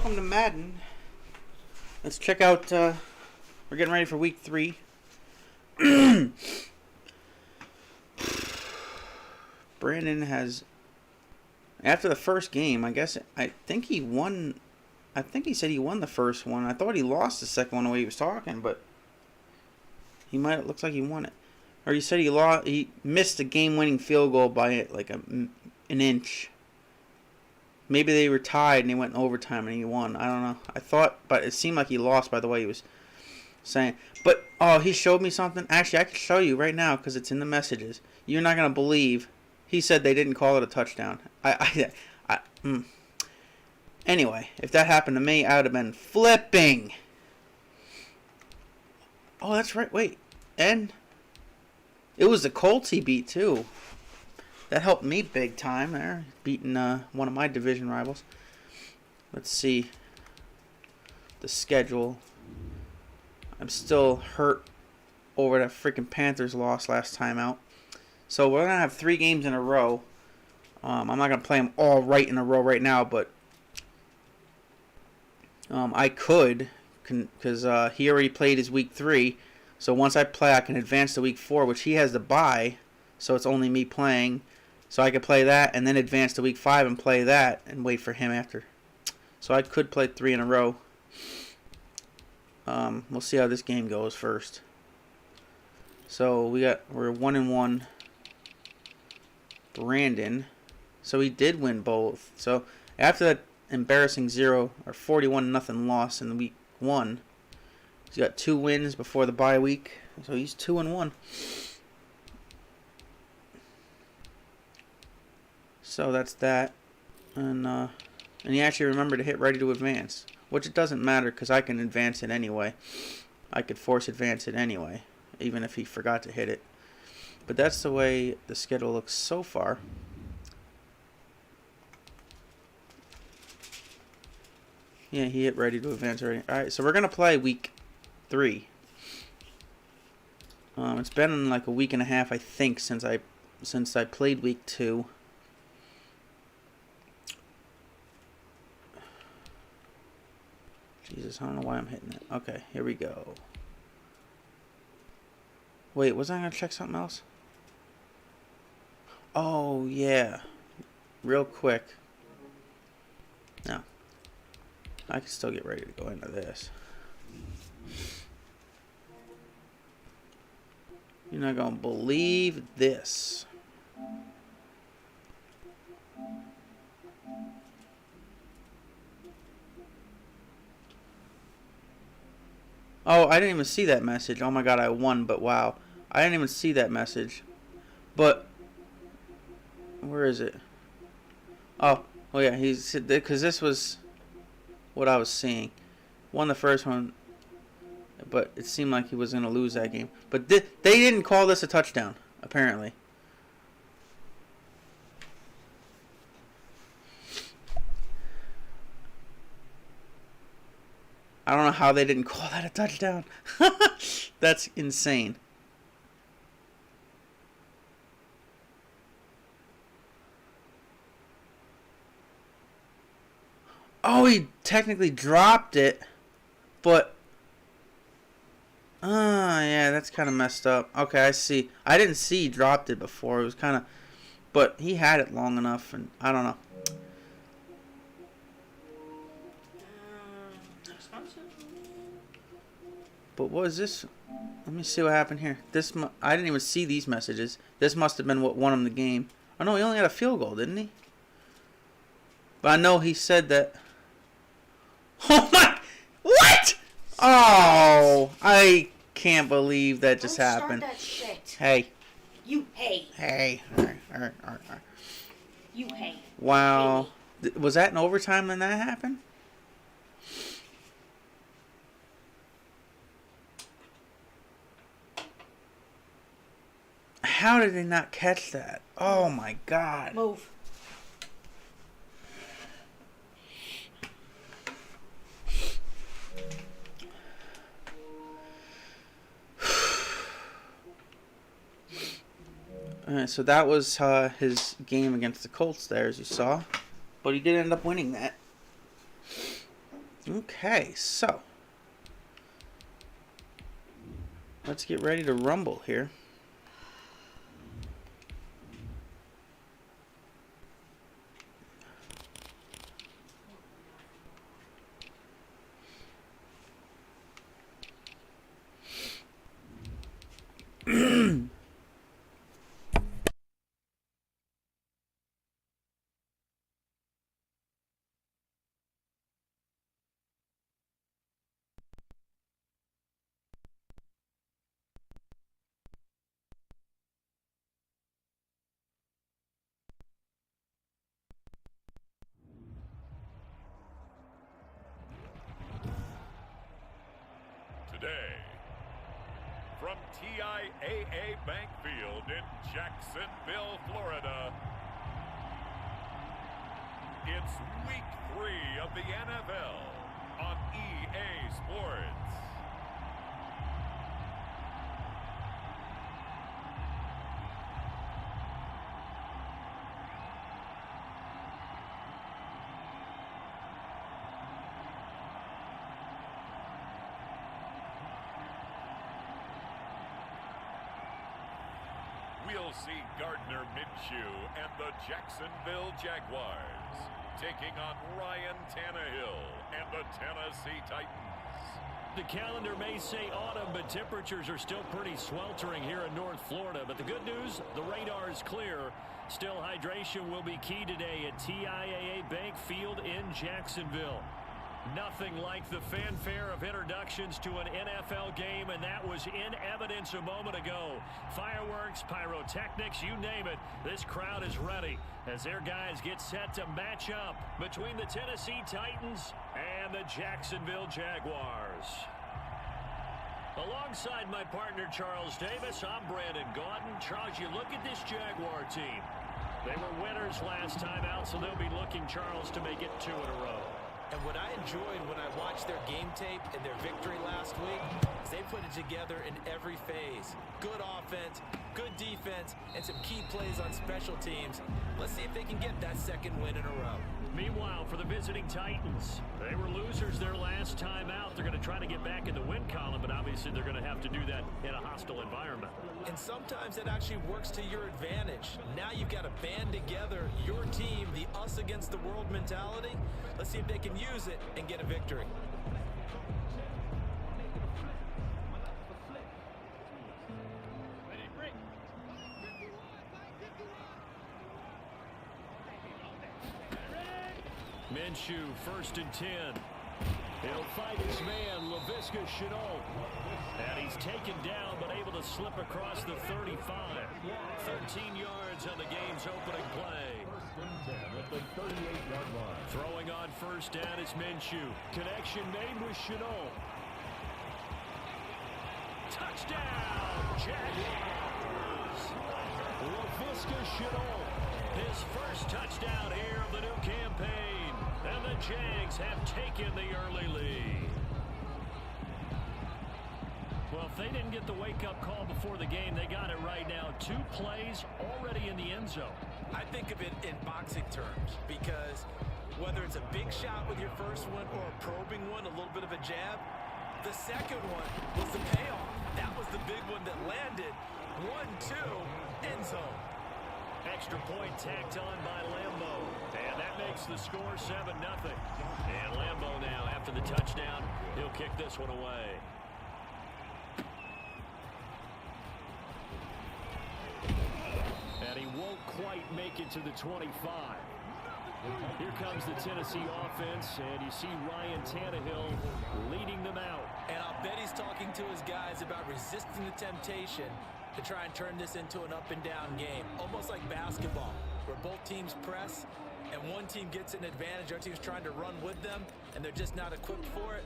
welcome to Madden. Let's check out, we're getting ready for week 3. Brandon has, after the first game, I think he said he won the first one. I thought he lost the second one the way he was talking, but it looks like he won it. Or he said he missed a game-winning field goal by like an inch. Maybe they were tied and he went in overtime and he won. I don't know. I thought, but it seemed like he lost by the way he was saying. But, oh, he showed me something. Actually, I can show you right now because it's in the messages. You're not going to believe. He said they didn't call it a touchdown. Anyway, if that happened to me, I would have been flipping. Oh, that's right. Wait. And it was the Colts he beat, too. That helped me big time there, beating one of my division rivals. Let's see the schedule. I'm still hurt over that freaking Panthers loss last time out. So we're going to have 3 games in a row. I'm not going to play them all right in a row right now, but I could, because he already played his week 3. So once I play, I can advance to week 4, which he has the bye. So it's only me playing. So I could play that and then advance to week 5 and play that and wait for him after. So I could play 3 in a row. We'll see how this game goes first. So we're 1-1. Brandon. So he did win both. So after that embarrassing 41-0 loss in week 1, he's got 2 wins before the bye week. So he's 2-1. So that's that, and he actually remembered to hit ready to advance, which it doesn't matter because I can advance it anyway. I could force advance it anyway, even if he forgot to hit it. But that's the way the schedule looks so far. Yeah, he hit ready to advance already. All right, so we're gonna play week 3. It's been like a week and a half, I think, since I played week 2. Jesus, I don't know why I'm hitting it. Okay, here we go. Wait, was I going to check something else? Oh, yeah. Real quick. No. I can still get ready to go into this. You're not going to believe this. Oh, I didn't even see that message. Oh my god, I won, but wow. I didn't even see that message. But, where is it? Oh yeah, he said, because this was what I was seeing. Won the first one, but it seemed like he was going to lose that game. But they didn't call this a touchdown, apparently. I don't know how they didn't call that a touchdown. That's insane. Oh, he technically dropped it, but yeah, that's kind of messed up. Okay, I see. I didn't see he dropped it before. It was kind of, but he had it long enough, and I don't know. But what is this? Let me see what happened here. I didn't even see these messages. This must have been what won him the game. Oh no, he only had a field goal, didn't he? But I know he said that. Oh my! What? Oh, I can't believe that just happened. Don't start that shit. Hey. You hate. Hey. All right. You hate. Wow. Was that in overtime when that happened? How did they not catch that? Oh my god. Move. Alright, so that was his game against the Colts there, as you saw. But he did end up winning that. Okay, so let's get ready to rumble here. Today, from TIAA Bank Field in Jacksonville, Florida, it's Week 3 of the NFL on EA Sports. We'll see Gardner Minshew and the Jacksonville Jaguars taking on Ryan Tannehill and the Tennessee Titans. The calendar may say autumn, but temperatures are still pretty sweltering here in North Florida. But the good news, the radar is clear. Still, hydration will be key today at TIAA Bank Field in Jacksonville. Nothing like the fanfare of introductions to an NFL game, and that was in evidence a moment ago. Fireworks, pyrotechnics, you name it. This crowd is ready as their guys get set to match up between the Tennessee Titans and the Jacksonville Jaguars. Alongside my partner, Charles Davis, I'm Brandon Gaudin. Charles, you look at this Jaguar team. They were winners last time out, so they'll be looking, Charles, to make it 2 in a row. And what I enjoyed when I watched their game tape and their victory last week is they put it together in every phase. Good offense, good defense, and some key plays on special teams. Let's see if they can get that second win in a row. Meanwhile, for the visiting Titans, they were losers their last time out. They're going to try to get back in the win column, but obviously they're going to have to do that in a hostile environment. And sometimes it actually works to your advantage. Now you've got to band together your team, the us against the world mentality. Let's see if they can use it and get a victory. Minshew, 1st and 10. He'll fight his man, Laviska Shenault. And he's taken down, but able to slip across the 35. 13 yards on the game's opening play. Throwing on 1st down is Minshew. Connection made with Shenault. Touchdown, Jaguars! Laviska Shenault, his first touchdown here of the new campaign. And the Jags have taken the early lead. Well, if they didn't get the wake-up call before the game, they got it right now. 2 plays already in the end zone. I think of it in boxing terms because whether it's a big shot with your first one or a probing one, a little bit of a jab, the second one was the payoff. That was the big one that landed. 1-2, end zone. Extra point tacked on by Lambo. And that makes the score 7-0. And Lambo now, after the touchdown, he'll kick this one away. And he won't quite make it to the 25. Here comes the Tennessee offense, and you see Ryan Tannehill leading them out. And I'll bet he's talking to his guys about resisting the temptation to try and turn this into an up-and-down game. Almost like basketball, where both teams press, and one team gets an advantage, our team's trying to run with them, and they're just not equipped for it.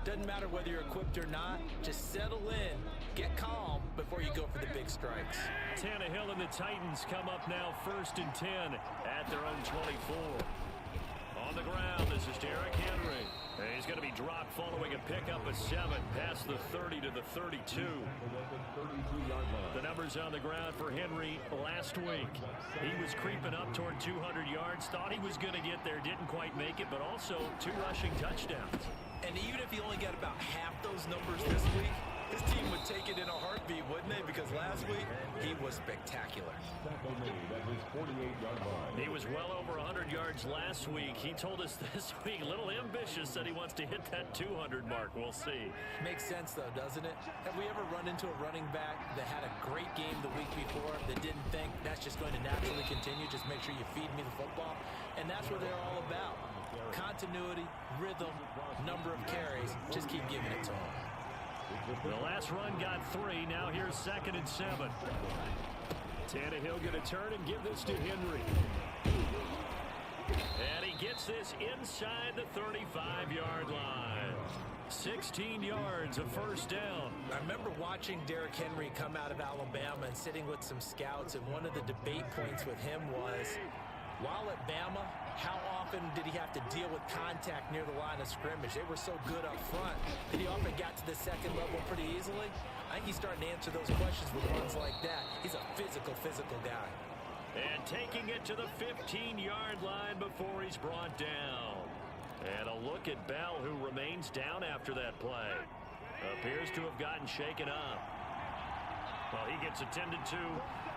Doesn't matter whether you're equipped or not. Just settle in, get calm before you go for the big strikes. Tannehill and the Titans come up now 1st and 10 at their own 24. On the ground, this is Derrick Henry. And he's going to be dropped following a pickup of 7 past the 30 to the 32. The numbers on the ground for Henry last week. He was creeping up toward 200 yards. Thought he was going to get there. Didn't quite make it, but also 2 rushing touchdowns. And even if he only got about half those numbers this week, his team would take it in a heartbeat, wouldn't they? Because last week, he was spectacular. He was well over 100 yards last week. He told us this week, a little ambitious, that he wants to hit that 200 mark. We'll see. Makes sense, though, doesn't it? Have we ever run into a running back that had a great game the week before that didn't think that's just going to naturally continue? Just make sure you feed me the football. And that's what they're all about. Continuity, rhythm, number of carries. Just keep giving it to him. The last run got 3. Now here's 2nd and 7. Tannehill going to turn and give this to Henry. And he gets this inside the 35-yard line. 16 yards, a first down. I remember watching Derrick Henry come out of Alabama and sitting with some scouts, and one of the debate points with him was, while at Bama, how often did he have to deal with contact near the line of scrimmage? They were so good up front that he often got to the second level pretty easily. I think he's starting to answer those questions with runs like that. He's a physical guy. And taking it to the 15-yard line before he's brought down. And a look at Bell, who remains down after that play. Appears to have gotten shaken up. Well, he gets attended to.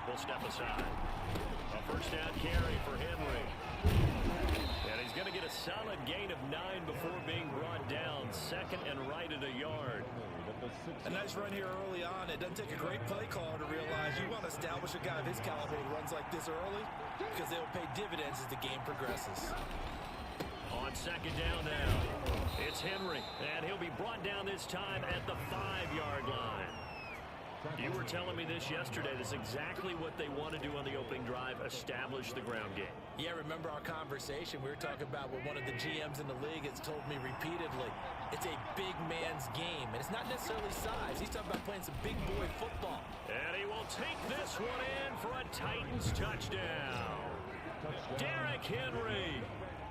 We'll step aside. A first down carry for Henry. And he's going to get a solid gain of 9 before being brought down. 2nd and right at a yard. A nice run here early on. It doesn't take a great play caller to realize you want to establish a guy of his caliber who runs like this early, because they'll pay dividends as the game progresses. On 2nd down now, it's Henry, and he'll be brought down this time at the 5-yard line. You were telling me this yesterday. That's exactly what they want to do on the opening drive, establish the ground game. Yeah, remember our conversation? We were talking about what one of the GMs in the league has told me repeatedly. It's a big man's game, and it's not necessarily size. He's talking about playing some big boy football. And he will take this one in for a Titans touchdown. Derrick Henry,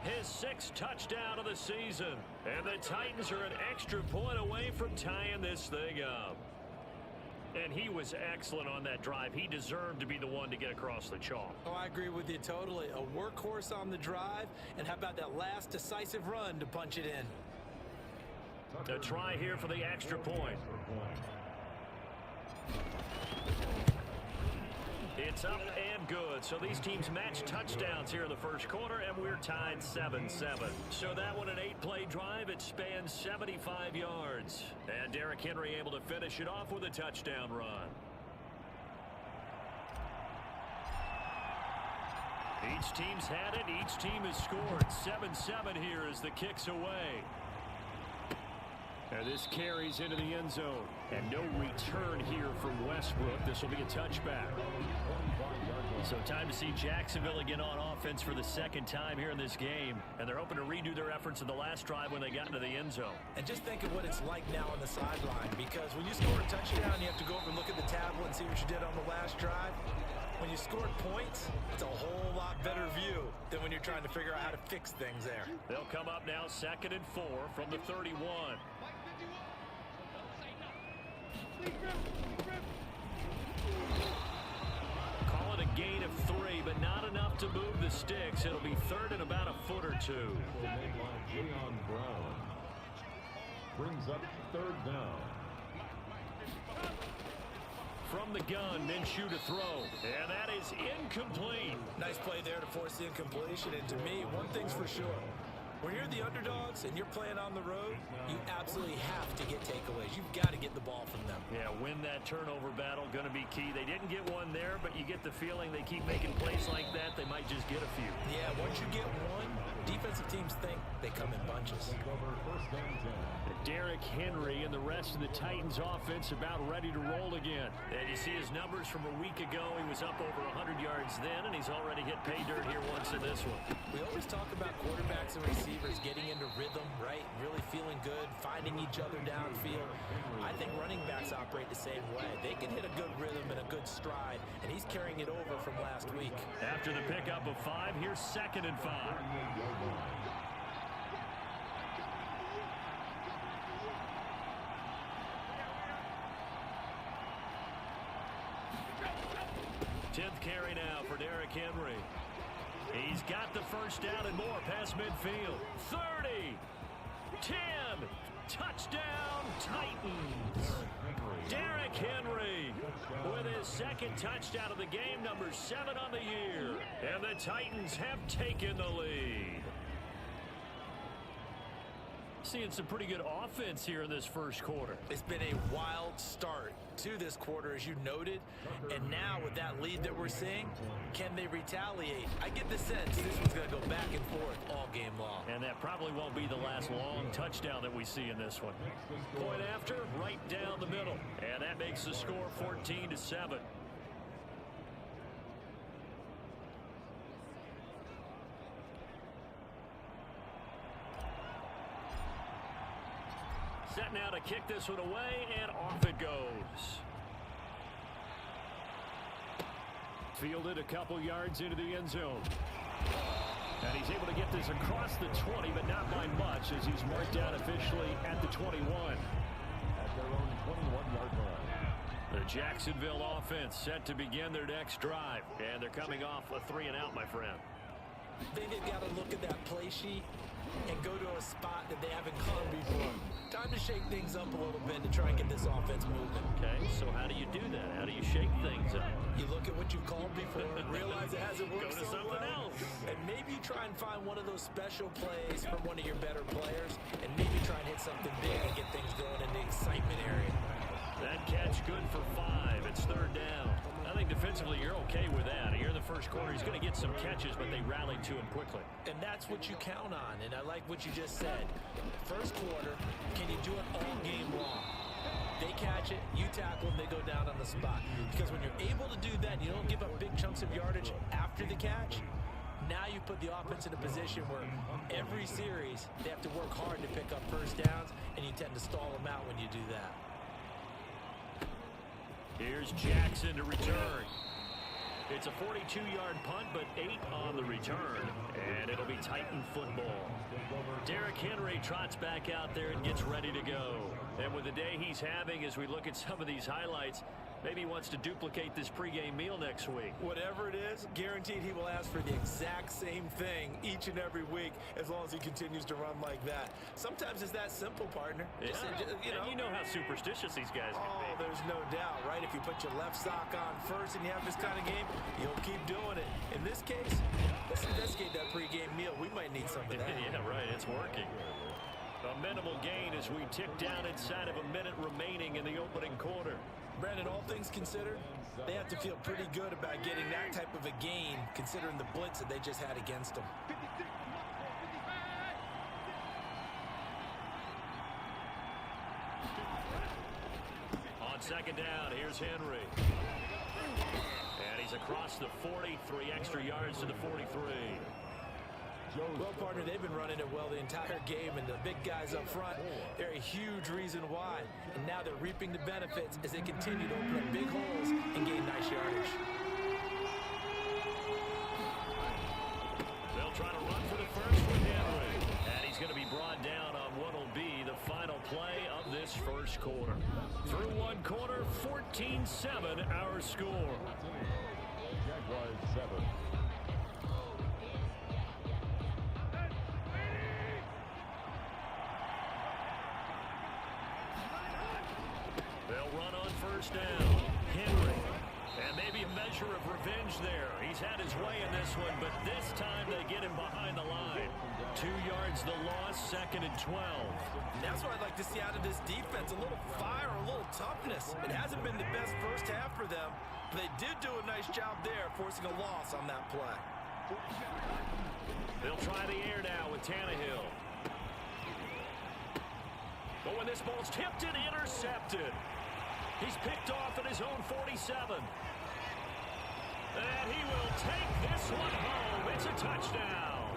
his 6th touchdown of the season. And the Titans are an extra point away from tying this thing up. And he was excellent on that drive. He deserved to be the one to get across the chalk. Oh, I agree with you totally. A workhorse on the drive, and how about that last decisive run to punch it in? A try here for the extra point. It's up and good. So these teams match touchdowns here in the first quarter, and we're tied 7-7. So that one, an 8-play drive. It spans 75 yards. And Derrick Henry able to finish it off with a touchdown run. Each team's had it. Each team has scored. 7-7 here as the kick's away. And this carries into the end zone. And no return here from Westbrook. This will be a touchback. So time to see Jacksonville again on offense for the 2nd time here in this game. And they're hoping to redo their efforts in the last drive when they got into the end zone. And just think of what it's like now on the sideline. Because when you score a touchdown, you have to go over and look at the tablet and see what you did on the last drive. When you scored points, it's a whole lot better view than when you're trying to figure out how to fix things there. They'll come up now 2nd and 4 from the 31. Call it a gain of 3, but not enough to move the sticks. It'll be 3rd and about a foot or 2. Brown brings up 3rd down. From the gun, Minshew to throw. And that is incomplete. Nice play there to force the incompletion. And to me, one thing's for sure. When you're the underdogs and you're playing on the road, you absolutely have to get takeaways. You've got to get the ball from them. Yeah, win that turnover battle, going to be key. They didn't get one there, but you get the feeling they keep making plays like that, they might just get a few. Yeah, once you get one, defensive teams think they come in bunches. Derrick Henry and the rest of the Titans offense about ready to roll again. And you see his numbers from a week ago. He was up over 100 yards then, and he's already hit pay dirt here once in this one. We always talk about quarterbacks and receivers getting into rhythm, right? Really feeling good, finding each other downfield. I think running backs operate the same way. They can hit a good rhythm and a good stride, and he's carrying it over from last week. After the pickup of 5, here's 2nd and 5. 10th carry now for Derrick Henry. He's got the first down and more past midfield. 30, 10, touchdown Titans. Derrick Henry with his second touchdown of the game, number 7 on the year. And the Titans have taken the lead. Seeing some pretty good offense here in this first quarter. It's been a wild start to this quarter, as you noted. And now with that lead that we're seeing, can they retaliate? I get the sense this one's going to go back and forth all game long. And that probably won't be the last long touchdown that we see in this one. Point after, right down the middle. And that makes the score 14-7. Set now to kick this one away, and off it goes. Fielded a couple yards into the end zone. And he's able to get this across the 20, but not by much, as he's marked down officially at the 21. At their own 21-yard line. The Jacksonville offense set to begin their next drive. And they're coming off a 3-and-out, my friend. I think they've got to look at that play sheet and go to a spot that they haven't gone before. Time to shake things up a little bit to try and get this offense moving. Okay, so how do you do that? How do you shake things up? You look at what you've called before, realize it hasn't worked Go to so something well, else. and maybe try and find one of those special plays from one of your better players, and maybe try and hit something big and get things going in the excitement area. That catch good for 5. It's 3rd down. I think defensively you're okay with that. Here in the first quarter, he's going to get some catches, but they rallied to him quickly. And that's what you count on, and I like what you just said. First quarter, can you do it all game long? They catch it, you tackle them, they go down on the spot. Because when you're able to do that, you don't give up big chunks of yardage after the catch. Now you put the offense in a position where every series they have to work hard to pick up first downs, and you tend to stall them out when you do that. Here's Jackson to return. It's a 42-yard punt, but 8 on the return, and it'll be Titan football. Derrick Henry trots back out there and gets ready to go. And with the day he's having, as we look at some of these highlights, maybe he wants to duplicate this pregame meal next week. Whatever it is, guaranteed he will ask for the exact same thing each and every week as long as he continues to run like that. Sometimes it's that simple, partner. Yeah. And you know how superstitious these guys can Oh, be. there's no doubt, right? If you put your left sock on first and you have this kind of game, you'll keep doing it. In this case, let's investigate that pregame meal. We might need some of that. Yeah, right. It's working. A minimal gain as we tick down inside of a minute remaining in the opening quarter. Brandon, all things considered, they have to feel pretty good about getting that type of a gain, considering the blitz that they just had against them. On second down, here's Henry. And he's across the 40, 3 extra yards to the 43. Well, partner, they've been running it well the entire game, and the big guys up front, they're a huge reason why. And now they're reaping the benefits as they continue to open up big holes and gain nice yardage. They'll try to run for the first with Henry. And he's going to be brought down on what will be the final play of this first quarter. Through one quarter, 14-7 our score. Jaguars 7. They'll run on first down. Henry. And maybe a measure of revenge there. He's had his way in this one, but this time they get him behind the line. 2 yards the loss, 2nd and 12. That's what I'd like to see out of this defense. A little fire, a little toughness. It hasn't been the best first half for them, but they did do a nice job there, forcing a loss on that play. They'll try the air now with Tannehill. But when this ball's tipped and intercepted, he's picked off at his own 47. And he will take this one home. It's a touchdown.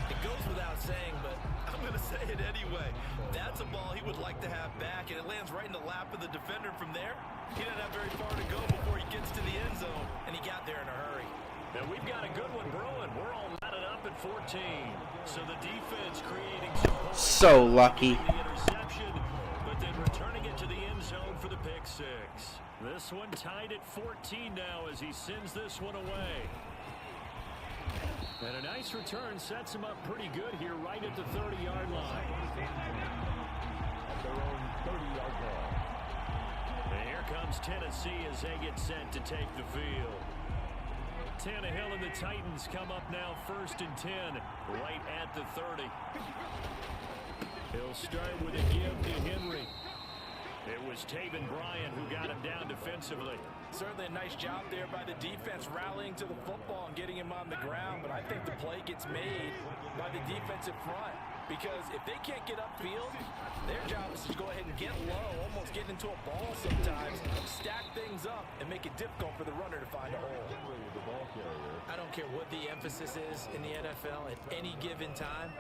It goes without saying, but I'm going to say it anyway. That's a ball he would like to have back, and it lands right in the lap of the defender. From there, he doesn't have very far to go before he gets to the end zone, and he got there in a hurry. And we've got a good one brewing. We're all knotted up at 14. So the defense creating some points. So lucky. The interception, but then returning it to the end zone for the pick pick six. This one tied at 14 now as he sends this one away. And a nice return sets him up pretty good here right at the 30-yard line. At their own 30-yard line. And here comes Tennessee as they get set to take the field. Tannehill and the Titans come up now 1st and 10 right at the 30. He'll start with a give to Henry. It was Taven Bryan who got him down defensively. Certainly a nice job there by the defense rallying to the football and getting him on the ground, but I think the play gets made by the defensive front because if they can't get upfield, their job is to go ahead and get low, almost get into a ball sometimes, stack things up, and make it difficult for the runner to find a hole. I don't care what the emphasis is in the NFL at any given time.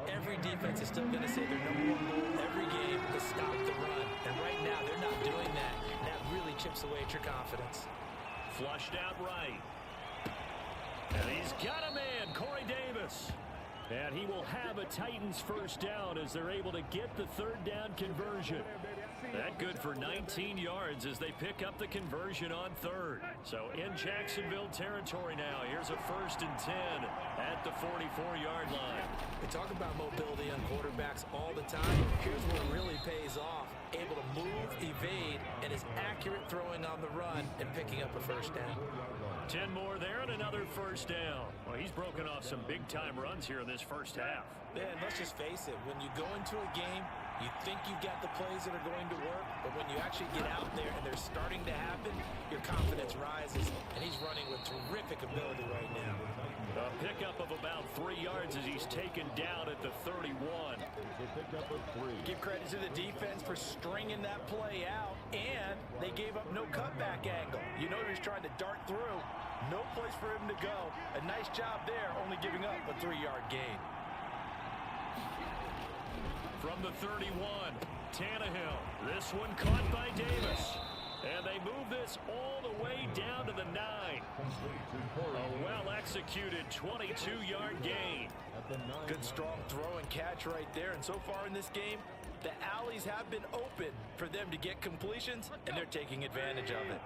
Every defense is still going to say their number one goal every game is stop the run. And right now, they're not doing that. And that really chips away at your confidence. Flushed out right. And he's got a man, Corey Davis. And he will have a Titans first down as they're able to get the 3rd down conversion. That good for 19 yards as they pick up the conversion on 3rd. So in Jacksonville territory now. Here's a 1st and 10 at the 44-yard line. We talk about mobility on quarterbacks all the time. Here's where it really pays off. Able to move, evade, and is accurate throwing on the run and picking up a 1st down. 10 more there and another 1st down. Well, he's broken off some big-time runs here in this first half. Man, let's just face it. When you go into a game, you think you've got the plays that are going to work, but when you actually get out there and they're starting to happen, your confidence rises, and he's running with terrific ability right now. A pickup of about 3 yards as he's taken down at the 31. Give credit to the defense for stringing that play out, and they gave up no cutback angle. You know he's trying to dart through. No place for him to go. A nice job there, only giving up a 3-yard gain. From the 31, Tannehill. This one caught by Davis. And they move this all the way down to the 9. A well-executed 22-yard gain. Good strong throw and catch right there. And so far in this game, the alleys have been open for them to get completions, and they're taking advantage of it.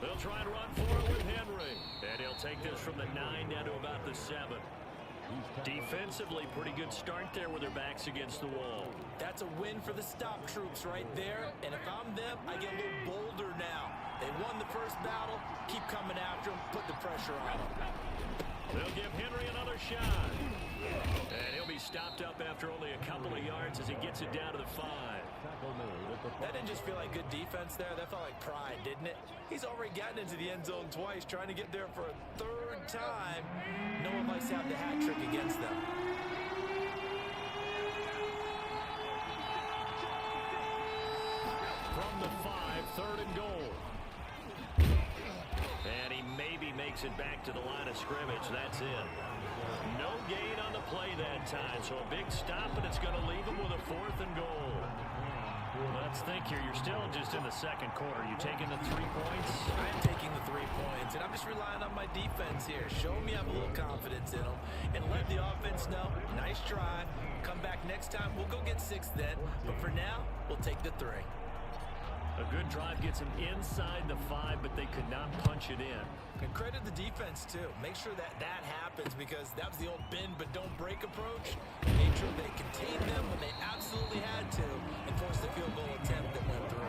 They'll try and run for it with Henry. And he'll take this from the 9 down to about the 7. Defensively, pretty good start there with their backs against the wall. That's a win for the stop troops right there. And if I'm them, I get a little bolder now. They won the first battle. Keep coming after them. Put the pressure on them. They'll give Henry another shot. And he'll be stopped up after only a couple of yards as he gets it down to the 5. That didn't just feel like good defense there. That felt like pride, didn't it? He's already gotten into the end zone twice, trying to get there for a 3rd time. No one likes to have the hat trick against them. From the 5, 3rd and goal. And he maybe makes it back to the line of scrimmage. That's it. No gain on the play that time. So a big stop, and it's going to leave him with a 4th and goal. Let's think here. You're still just in the 2nd quarter. You taking the 3 points? I'm taking the 3 points, and I'm just relying on my defense here. Show me I have a little confidence in them, and let the offense know, nice try. Come back next time. We'll go get 6 then. But for now, we'll take the 3. A good drive gets them inside the 5, but they could not punch it in. And credit the defense, too. Make sure that happens because that was the old bend but don't break approach. Made sure they contained them when they absolutely had to and forced the field goal attempt that went through.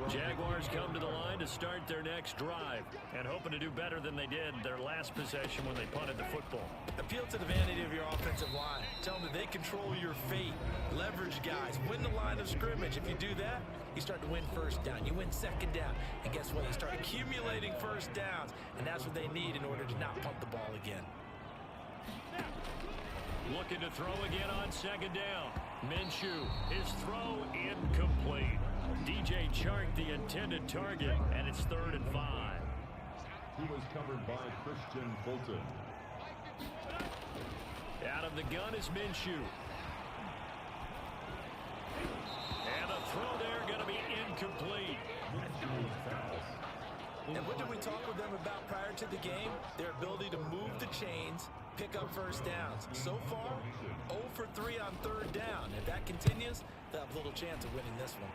Jaguars come to the line to start their next drive and hoping to do better than they did their last possession when they punted the football. Appeal to the vanity of your offensive line. Tell them that they control your fate. Leverage guys. Win the line of scrimmage. If you do that, you start to win 1st down. You win 2nd down. And guess what? You start accumulating 1st downs. And that's what they need in order to not punt the ball again. Looking to throw again on 2nd down. Minshew, his throw incomplete. DJ Chark, the intended target, and it's 3rd and 5. He was covered by Christian Fulton. Out of the gun is Minshew. And a throw incomplete. And what did we talk with them about prior to the game? Their ability to move the chains, pick up first downs. So far, 0 for 3 on third down. If that continues, they'll have a little chance of winning this one.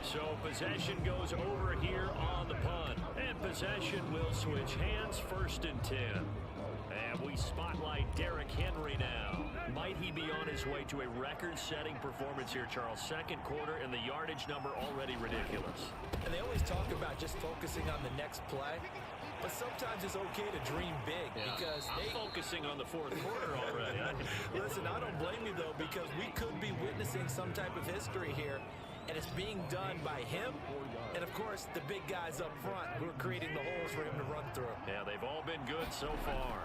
So possession goes over here on the punt. And possession will switch hands, 1st and 10. And we spotlight Derrick Henry now. Might he be on his way to a record-setting performance here, Charles? 2nd quarter, and the yardage number already ridiculous. And they always talk about just focusing on the next play. But sometimes it's okay to dream big because I'm focusing on the 4th quarter already. Listen, I don't blame you, though, because we could be witnessing some type of history here. And it's being done by him and, of course, the big guys up front who are creating the holes for him to run through. Yeah, they've all been good so far.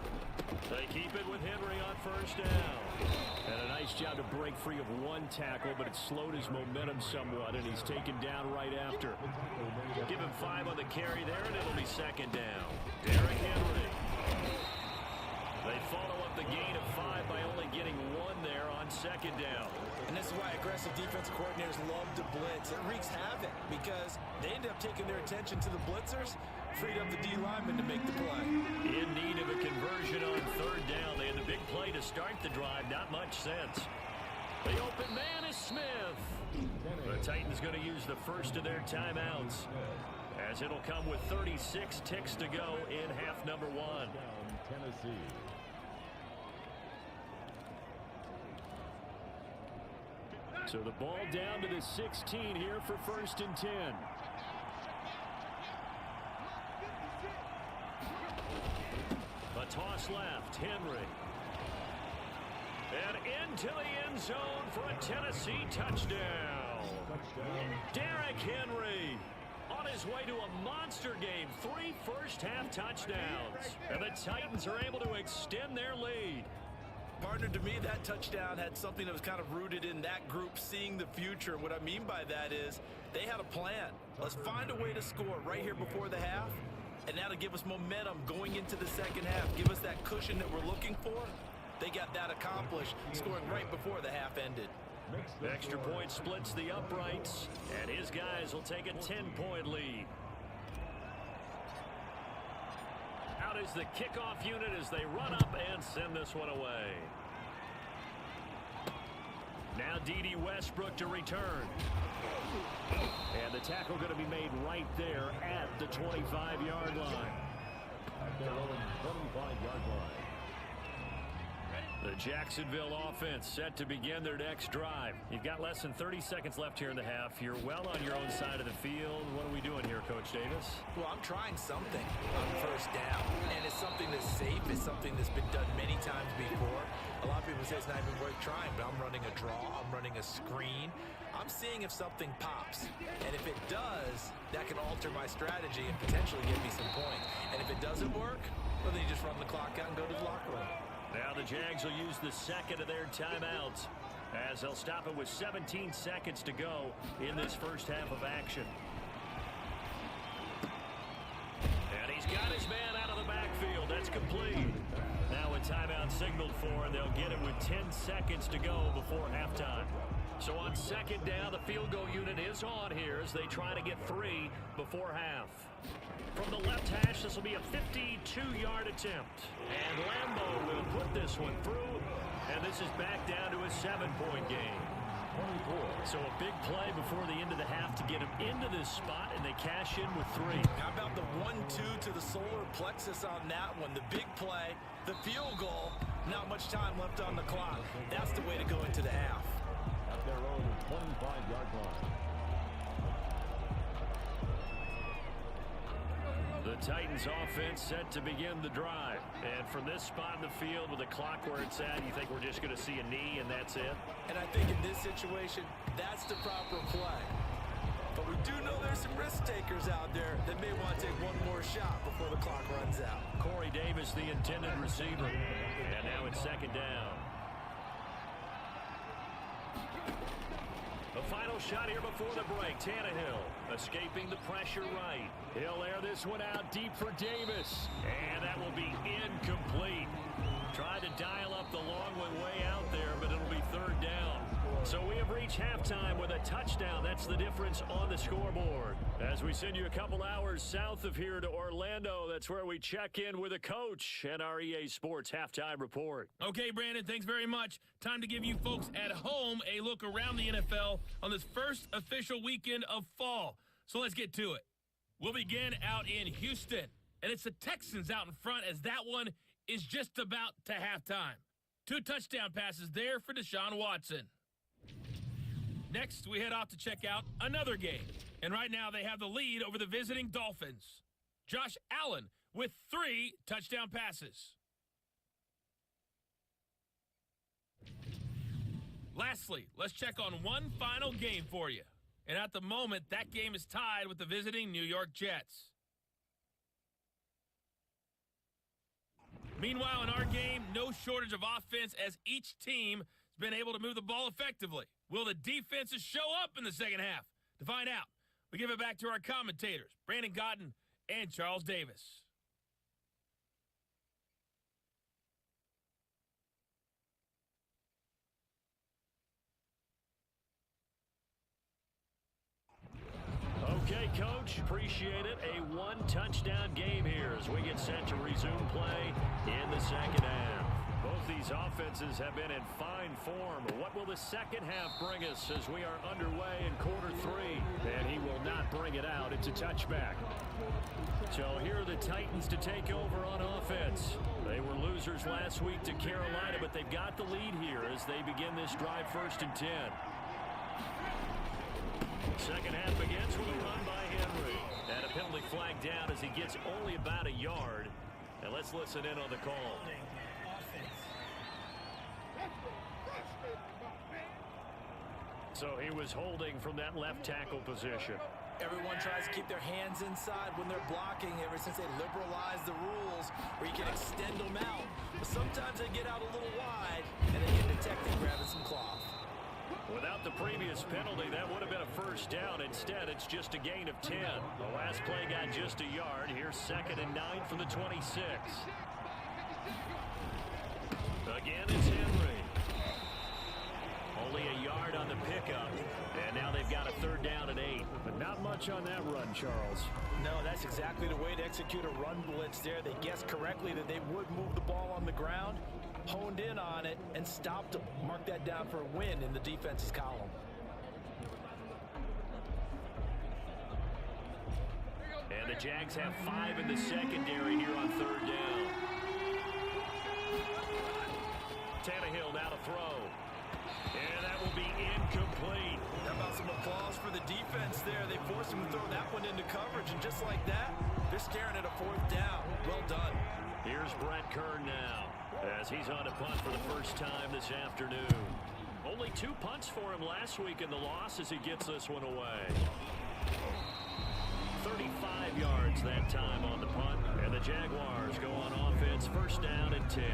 They keep it with Henry on 1st down. And a nice job to break free of one tackle, but it slowed his momentum somewhat, and he's taken down right after. Give him 5 on the carry there, and it'll be 2nd down. Derrick Henry. They follow up the gain of 5 by only getting 1 there on 2nd down. And this is why aggressive defensive coordinators love to blitz. It wreaks havoc because they end up taking their attention to the blitzers, freed up the D lineman to make the play. In need of a conversion on 3rd down. They had the big play to start the drive. Not much sense. The open man is Smith. The Titans going to use the first of their timeouts, as it'll come with 36 ticks to go in half number 1. Tennessee. So the ball down to the 16 here for 1st and 10. A toss left, Henry. And into the end zone for a Tennessee touchdown. Derrick Henry on his way to a monster game. 3 first-half touchdowns. And the Titans are able to extend their lead. Partner, to me, that touchdown had something that was kind of rooted in that group seeing the future. What I mean by that is they had a plan. Let's find a way to score right here before the half, and that'll give us momentum going into the 2nd half. Give us that cushion that we're looking for. They got that accomplished, scoring right before the half ended. The extra point splits the uprights, and his guys will take a 10-point lead. Out is the kickoff unit as they run up and send this one away. Now D.D. Westbrook to return. And the tackle going to be made right there at the 25-yard line. At their own 25-yard line. The Jacksonville offense set to begin their next drive. You've got less than 30 seconds left here in the half. You're well on your own side of the field. What are we doing here, Coach Davis? Well, I'm trying something on 1st down, and it's something that's safe. It's something that's been done many times before. A lot of people say it's not even worth trying, but I'm running a draw. I'm running a screen. I'm seeing if something pops, and if it does, that can alter my strategy and potentially give me some points. And if it doesn't work, well, then you just run the clock out and go to the locker room. Now the Jags will use the 2nd of their timeouts, as they'll stop it with 17 seconds to go in this first half of action. And he's got his man out of the backfield. That's complete. Now a timeout signaled for, and they'll get it with 10 seconds to go before halftime. So on 2nd down, the field goal unit is on here as they try to get 3 before half. From the left hash, this will be a 52-yard attempt. And Lambeau will put this one through, and this is back down to a 7-point game. So a big play before the end of the half to get him into this spot, and they cash in with 3. How about the 1-2 to the solar plexus on that one? The big play, the field goal, not much time left on the clock. That's the way to go into the half. At their own 25-yard line. The Titans offense set to begin the drive. And from this spot in the field with the clock where it's at, you think we're just going to see a knee and that's it? And I think in this situation, that's the proper play. But we do know there's some risk takers out there that may want to take one more shot before the clock runs out. Corey Davis, the intended receiver. And now it's 2nd down. The final shot here before the break. Tannehill escaping the pressure right. He'll air this one out deep for Davis. And that will be incomplete. Tried to dial up the long one way out there, but it'll be 3rd down. So we have reached halftime with a touchdown. That's the difference on the scoreboard. As we send you a couple hours south of here to Orlando, that's where we check in with a coach and our EA Sports halftime report. Okay, Brandon, thanks very much. Time to give you folks at home a look around the NFL on this first official weekend of fall. So let's get to it. We'll begin out in Houston, and it's the Texans out in front as that one is just about to halftime. 2 touchdown passes there for Deshaun Watson. Next, we head off to check out another game. And right now, they have the lead over the visiting Dolphins. Josh Allen with 3 touchdown passes. Lastly, let's check on one final game for you. And at the moment, that game is tied with the visiting New York Jets. Meanwhile, in our game, no shortage of offense as each team has been able to move the ball effectively. Will the defenses show up in the second half? To find out, we give it back to our commentators, Brandon Cotton and Charles Davis. Okay, Coach, appreciate it. A 1-touchdown game here as we get set to resume play in the second half. Both these offenses have been in fine form. What will the second half bring us as we are underway in quarter 3? And he will not bring it out. It's a touchback. So here are the Titans to take over on offense. They were losers last week to Carolina, but they've got the lead here as they begin this drive 1st and 10. Second half begins with a run by Henry. And a penalty flag down as he gets only about a yard. And let's listen in on the call. So he was holding from that left tackle position. Everyone tries to keep their hands inside when they're blocking ever since they liberalized the rules where you can extend them out. But sometimes they get out a little wide and they get detected grabbing some cloth. Without the previous penalty, that would have been a first down. Instead, it's just a gain of 10. The last play got just a yard. Here's 2nd and 9 from the 26. Again, it's Henry. Only a yard on the pickup. And now they've got a 3rd down and 8. But not much on that run, Charles. No, that's exactly the way to execute a run blitz there. They guessed correctly that they would move the ball on the ground, honed in on it, and stopped them. Mark that down for a win in the defense's column. And the Jags have 5 in the secondary here on 3rd down. Tannehill now to throw. And that will be incomplete. How about some applause for the defense there? They forced him to throw that one into coverage, and just like that, they're staring at a 4th down. Well done. Here's Brett Kern now as he's on a punt for the first time this afternoon. Only 2 punts for him last week in the loss as he gets this one away. 35 yards that time on the punt, and the Jaguars go on offense, 1st down and 10.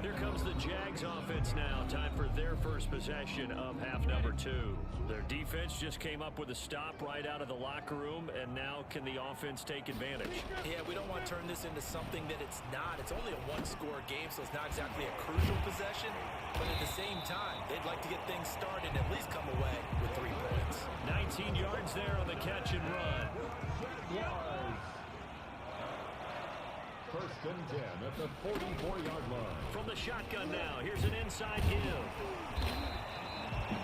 Here comes the Jags offense now. Time for their first possession of half number 2. Their defense just came up with a stop right out of the locker room, and now can the offense take advantage? Yeah, we don't want to turn this into something that it's not. It's only a 1-score game, so it's not exactly a crucial possession. But at the same time, they'd like to get things started and at least come away with 3 points. 19 yards there on the catch and run. First and 10 at the 44-yard line. From the shotgun now, here's an inside give.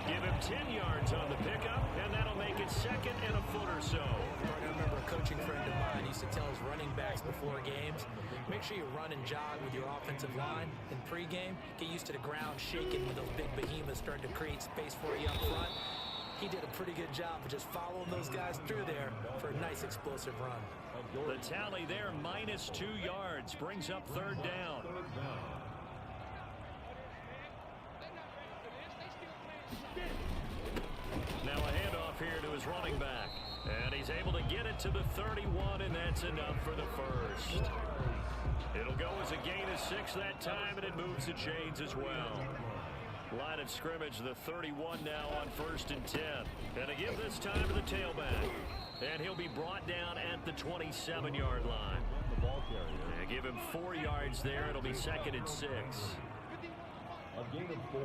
Give him 10 yards on the pickup, and that'll make it 2nd and a foot or so. I remember a coaching friend of mine used to tell his running backs before games, make sure you run and jog with your offensive line in pregame. Get used to the ground shaking when those big behemoths start to create space for you up front. He did a pretty good job of just following those guys through there for a nice explosive run. The tally there, minus 2 yards, brings up 3rd down. Now a handoff here to his running back. And he's able to get it to the 31, and that's enough for the first. It'll go as a gain of 6 that time, and it moves the chains as well. Line of scrimmage, the 31 now on 1st and 10. And a give this time to the tailback. And he'll be brought down at the 27-yard line. The ball carrier. And give him 4 yards there. It'll be 2nd and 6. A gain of 4.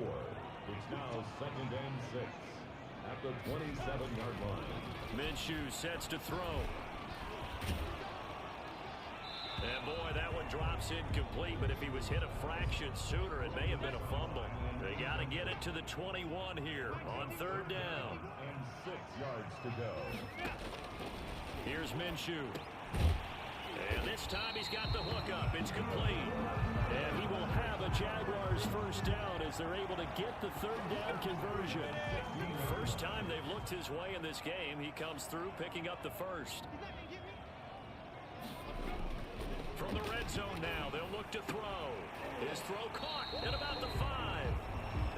It's now 2nd and 6 at the 27-yard line. Minshew sets to throw. And boy, that one drops incomplete, but if he was hit a fraction sooner, it may have been a fumble. They got to get it to the 21 here on 3rd down. And 6 yards to go. Here's Minshew. And this time he's got the hook up. It's complete. And he will have a Jaguars first down as they're able to get the 3rd down conversion. First time they've looked his way in this game. He comes through picking up the first. From the red zone now, they'll look to throw. His throw caught at about the 5.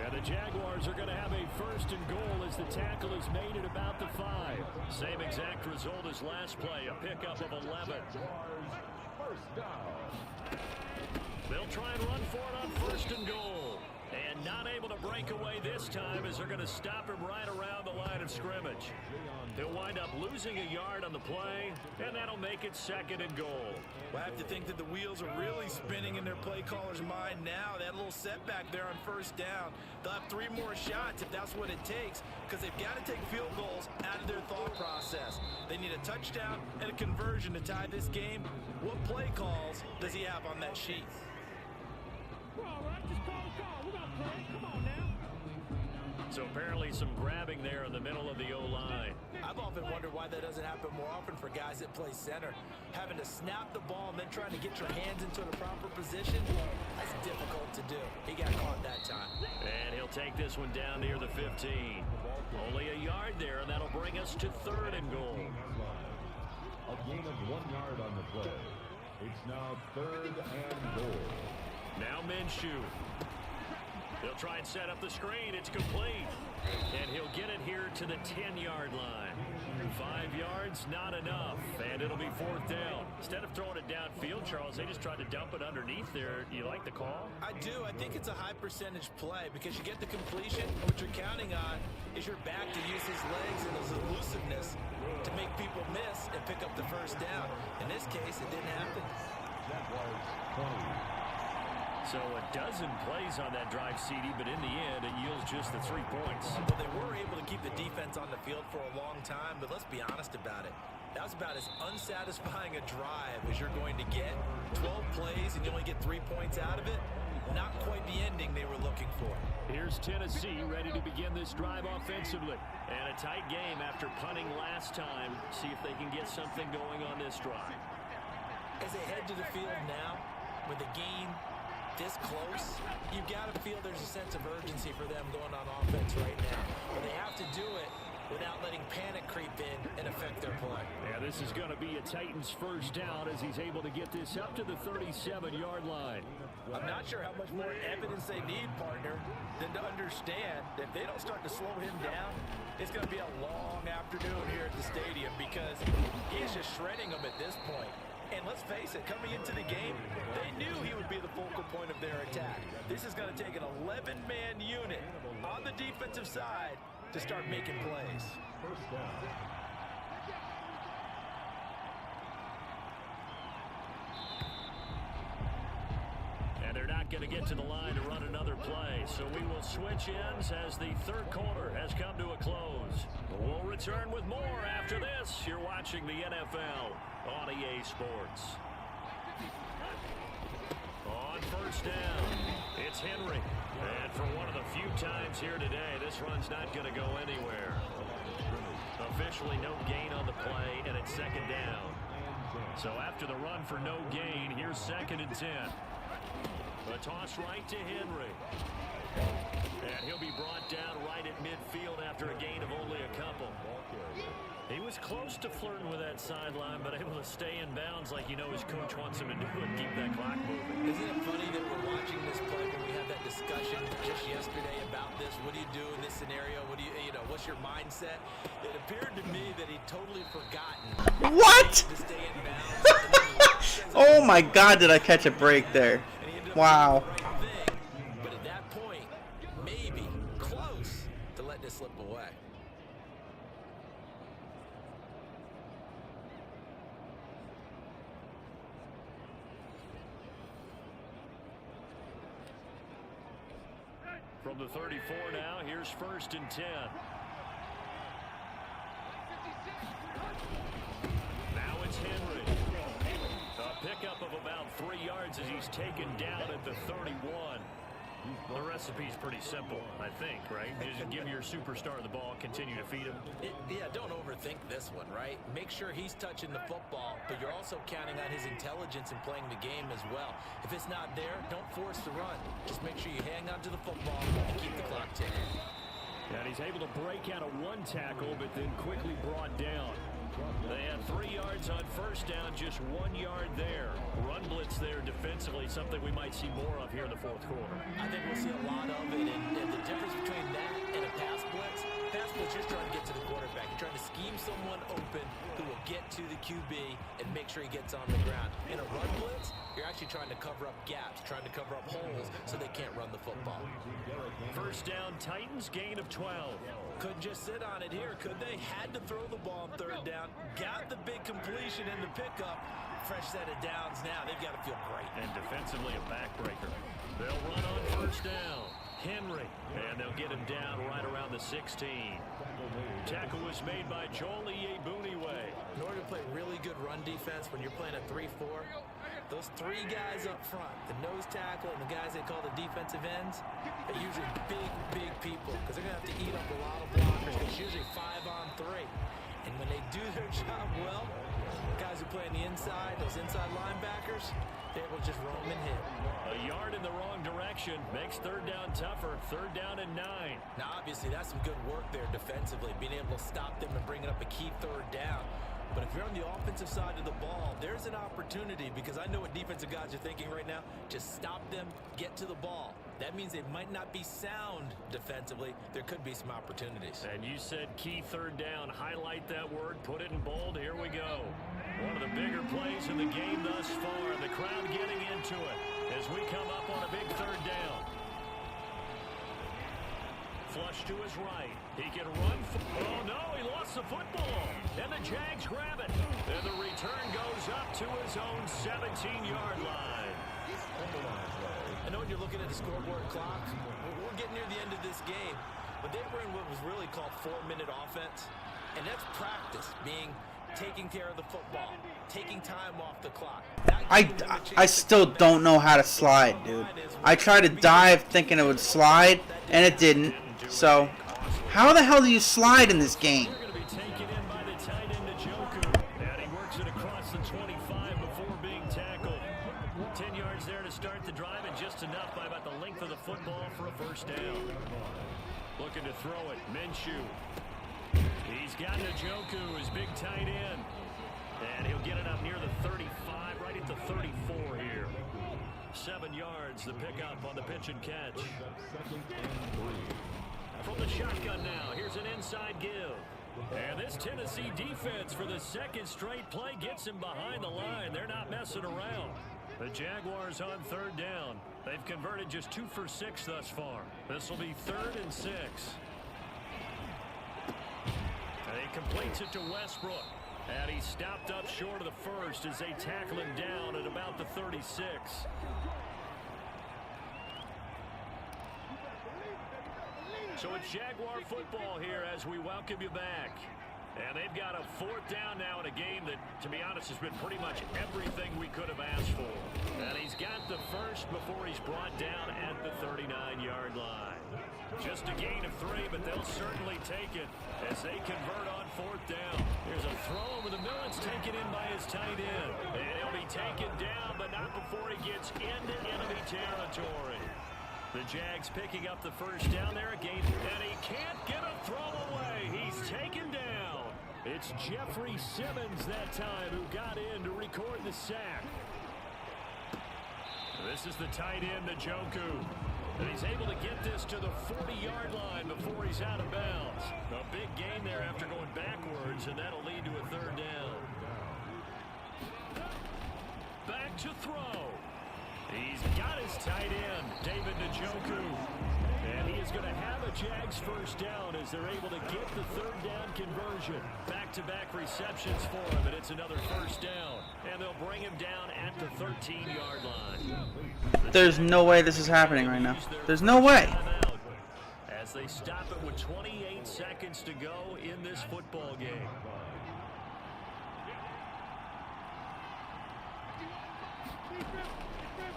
And the Jaguars are going to have a 1st and goal as the tackle is made at about the 5. Same exact result as last play, a pickup of 11. First down. They'll try and run for it on 1st and goal. And not able to break away this time as they're going to stop him right around the line of scrimmage. He'll wind up losing a yard on the play, and that'll make it 2nd and goal. Well, I have to think that the wheels are really spinning in their play caller's mind now. That little setback there on 1st down. They'll have 3 more shots if that's what it takes, because they've got to take field goals out of their thought process. They need a touchdown and a conversion to tie this game. What play calls does he have on that sheet? So apparently some grabbing there in the middle of the O-line. I've often wondered why that doesn't happen more often for guys that play center. Having to snap the ball and then trying to get your hands into the proper position, that's difficult to do. He got caught that time. And he'll take this one down near the 15. Only a yard there, and that'll bring us to 3rd and goal. A gain of 1 yard on the play. It's now 3rd and goal. Now Minshew. They'll try and set up the screen. It's complete. And he'll get it here to the 10-yard line. 5 yards, not enough. And it'll be 4th down. Instead of throwing it downfield, Charles, they just tried to dump it underneath there. You like the call? I do. I think it's a high percentage play because you get the completion. And what you're counting on is your back to use his legs and his elusiveness to make people miss and pick up the 1st down. In this case, it didn't happen. Jaguars 20. So a dozen plays on that drive, CD, but in the end, it yields just the 3 points. Well, they were able to keep the defense on the field for a long time, but let's be honest about it. That was about as unsatisfying a drive as you're going to get. 12 plays and you only get 3 points out of it. Not quite the ending they were looking for. Here's Tennessee ready to begin this drive offensively. And a tight game after punting last time. See if they can get something going on this drive. As they head to the field now, with the game this close, you've got to feel there's a sense of urgency for them going on offense right now. But they have to do it without letting panic creep in and affect their play. Yeah, this is going to be a Titans first down as he's able to get this up to the 37-yard line. I'm not sure how much more evidence they need, partner, than to understand that if they don't start to slow him down, it's going to be a long afternoon here at the stadium because he's just shredding them at this point. And let's face it, coming into the game, they knew he would be the focal point of their attack. This is going to take an 11-man unit on the defensive side to start making plays. First down. And they're not going to get to the line to run another play. So we will switch ends as the 3rd quarter has come to a close. We'll return with more after this. You're watching the NFL on EA Sports. On 1st down, it's Henry. And for one of the few times here today, this run's not going to go anywhere. Officially no gain on the play, and it's 2nd down. So after the run for no gain, here's 2nd and 10. A toss right to Henry. And he'll be brought down right at midfield after a gain of only a couple. He was close to flirting with that sideline, but able to stay in bounds like you know his coach wants him to do and keep that clock moving. Isn't it funny that we're watching this play when we had that discussion just yesterday about this? What do you do in this scenario? What do you know, what's your mindset? It appeared to me that he'd totally forgotten What? to stay in bounds. Oh my God, did I catch a break there? Wow. But at that point, maybe close to let this slip away. From the 34 now, here's 1st and 10. Now it's Henry. A pickup of about 3 yards as he's taken down at the 31. The recipe's pretty simple, I think, right? Just give your superstar the ball, continue to feed him. Yeah, don't overthink this one, right? Make sure he's touching the football, but you're also counting on his intelligence in playing the game as well. If it's not there, don't force the run. Just make sure you hang on to the football and keep the clock ticking. And he's able to break out of 1 tackle, but then quickly brought down. They had 3 yards on 1st down, just 1 yard there. Run blitz there defensively, something we might see more of here in the 4th quarter. I think we'll see a lot of it, and the difference between that and a pass blitz, you're trying to get to the quarterback. You're trying to scheme someone open who will get to the QB and make sure he gets on the ground. In a run blitz, you're actually trying to cover up gaps, trying to cover up holes so they can't run the football. 1st down, Titans, gain of 12. Couldn't just sit on it here, could they? Had to throw the ball on 3rd down, got the big completion in the pickup. Fresh set of downs now. They've got to feel great. And defensively, a backbreaker. They'll run on 1st down. Henry, and they'll get him down right around the 16. Tackle was made by Joel Iyiegbuniwe. In order to play really good run defense when you're playing a 3-4, those 3 guys up front, the nose tackle and the guys they call the defensive ends, are usually big people because they're going to have to eat up a lot of blockers. It's usually 5-on-3. And when they do their job well, guys who play on the inside, those inside linebackers, they will just roam and hit. A yard in the wrong direction makes 3rd down tougher. 3rd down and 9. Now, obviously, that's some good work there defensively, being able to stop them and bringing up a key 3rd down. But if you're on the offensive side of the ball, there's an opportunity because I know what defensive guys are thinking right now. Just stop them, get to the ball. That means they might not be sound defensively. There could be some opportunities. And you said key 3rd down. Highlight that word. Put it in bold. Here we go. One of the bigger plays in the game thus far. The crowd getting into it as we come up on a big 3rd down. Flush to his right. He can run. Oh, no, he lost the football. And the Jags grab it. And the return goes up to his own 17-yard line. I know when you're looking at the scoreboard clock, we're getting near the end of this game, but they were in what was really called 4-minute offense, and that's practice, taking care of the football, taking time off the clock. I still don't know how to slide, dude. I tried to dive thinking it would slide, and it didn't. So, how the hell do you slide in this game? They're going to be taken in by the tight end Njoku, and he works it across the 25 before being tackled. 10 yards there to start the drive, and just enough by about the length of the football for a 1st down. Looking to throw it, Minshew. He's got Njoku, his big tight end. And he'll get it up near the 35, right at the 34 here. 7 yards, the pickup on the pitch and catch. From the shotgun now, here's an inside give. And this Tennessee defense for the 2nd straight play gets him behind the line. They're not messing around. The Jaguars on 3rd down. They've converted just 2 for 6 thus far. This will be 3rd and 6. And he completes it to Westbrook. And he stopped up short of the 1st as they tackle him down at about the 36. So it's Jaguar football here as we welcome you back. And they've got a 4th down now in a game that, to be honest, has been pretty much everything we could have asked for. And he's got the 1st before he's brought down at the 39-yard line. Just a gain of 3, but they'll certainly take it as they convert on 4th down. Here's a throw over the middle. It's taken in by his tight end. And he'll be taken down, but not before he gets into enemy territory. The Jags picking up the 1st down there again, and he can't get a throw away. He's taken down. It's Jeffrey Simmons that time who got in to record the sack. This is the tight end, Njoku. And he's able to get this to the 40-yard line before he's out of bounds. A big gain there after going backwards, and that'll lead to a 3rd down. Back to throw. He's got his tight end, David Njoku. And he is going to have a Jags 1st down as they're able to get the 3rd down conversion. Back-to-back receptions for him, and it's another 1st down. And they'll bring him down at the 13-yard line. There's no way this is happening right now. There's no way. as they stop it with 28 seconds to go in this football game.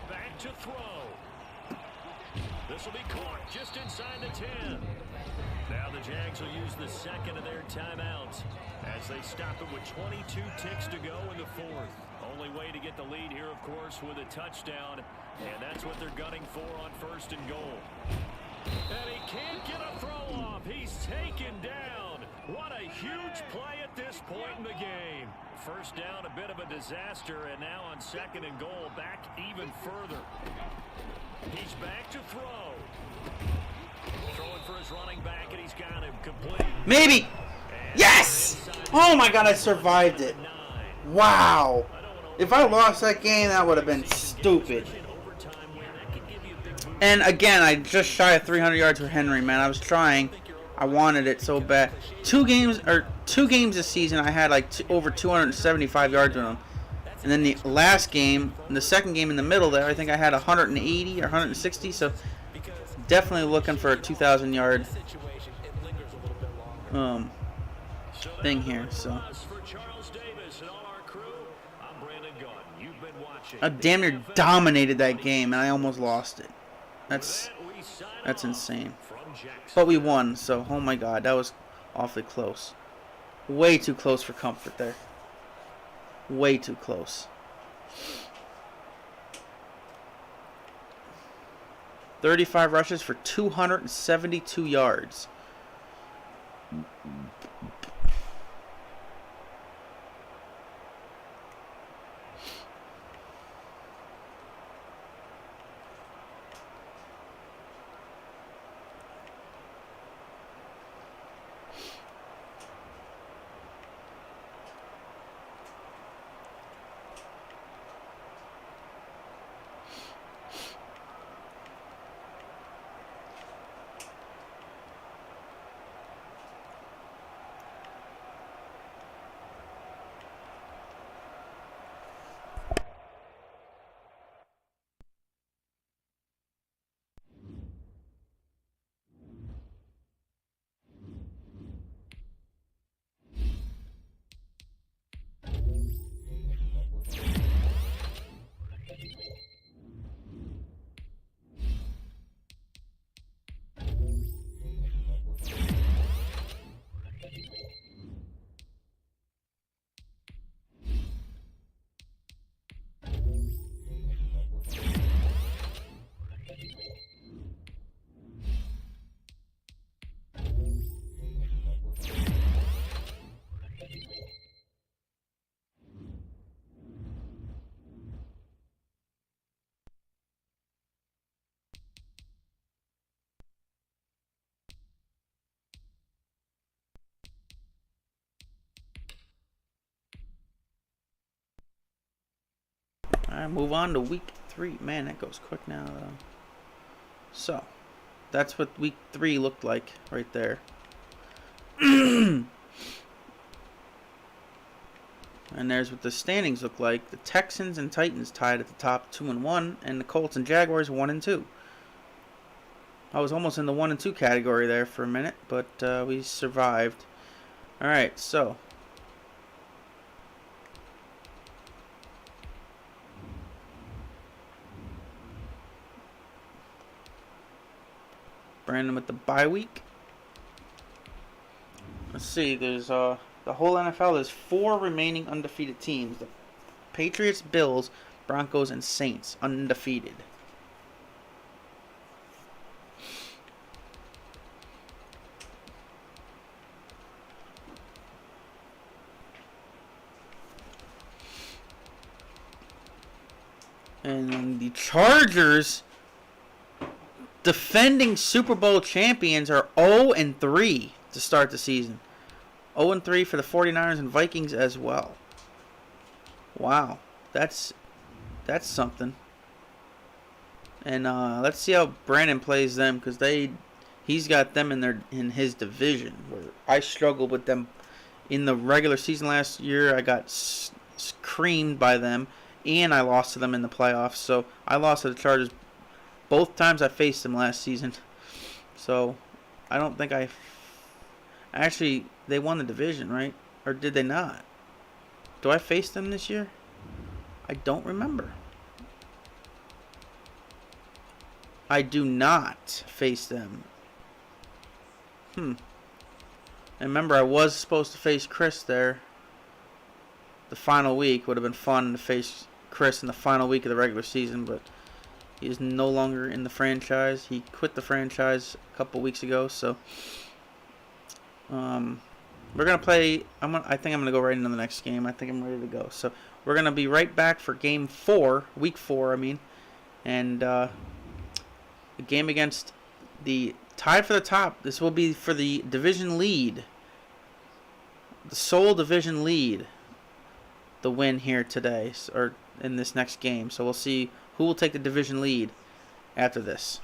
Back to throw. This will be caught just inside the 10. Now the Jags will use the second of their timeouts as they stop it with 22 ticks to go in the fourth. Only way to get the lead here, of course, with a touchdown, and that's what they're gunning for on first and goal. And he can't get a throw off. He's taken down. What a huge play at this point in the game. First down, a bit of a disaster, and now on second and goal, back even further. He's back to throw. Throwing for his running back, and he's got him complete. Maybe. Yes! Oh my God, I survived it. Wow. If I lost that game, that would have been stupid. And again, I just shy of 300 yards for Henry, man. I was trying. I wanted it so bad. Two games this season, I had like over 275 yards with him. And then the last game, the second game in the middle there, I think I had 180 or 160. So definitely looking for a 2,000 yard thing here. So I damn near dominated that game, and I almost lost it. That's insane. But we won, so oh my God, that was awfully close. Way too close for comfort there. Way too close. 35 rushes for 272 yards. Alright, move on to week 3. Man, that goes quick now, though. So, that's what week 3 looked like right there. And there's what the standings look like. The Texans and Titans tied at the top 2-1, and the Colts and Jaguars 1-2. I was almost in the 1-2 category there for a minute, but we survived. Alright, so Brandon with the bye week. Let's see, there's the whole NFL, there's 4 remaining undefeated teams. The Patriots, Bills, Broncos, and Saints undefeated. And the Chargers, defending Super Bowl champions, are 0-3 to start the season. 0-3 for the 49ers and Vikings as well. Wow, that's something. And let's see how Brandon plays them, because he's got them in his division, where I struggled with them in the regular season last year. I got creamed by them, and I lost to them in the playoffs. So I lost to the Chargers both times I faced them last season. So I don't think I. Actually, they won the division, right? Or did they not? Do I face them this year? I don't remember. I do not face them. And remember, I was supposed to face Chris there. The final week would have been fun to face Chris in the final week of the regular season, but he is no longer in the franchise. He quit the franchise a couple weeks ago, so we're gonna play. I think I'm gonna go right into the next game. I think I'm ready to go. So we're gonna be right back for game 4, week 4. I mean, and the game against the tied for the top. This will be for the division lead, the sole division lead. The win here today, or in this next game. So we'll see who will take the division lead after this.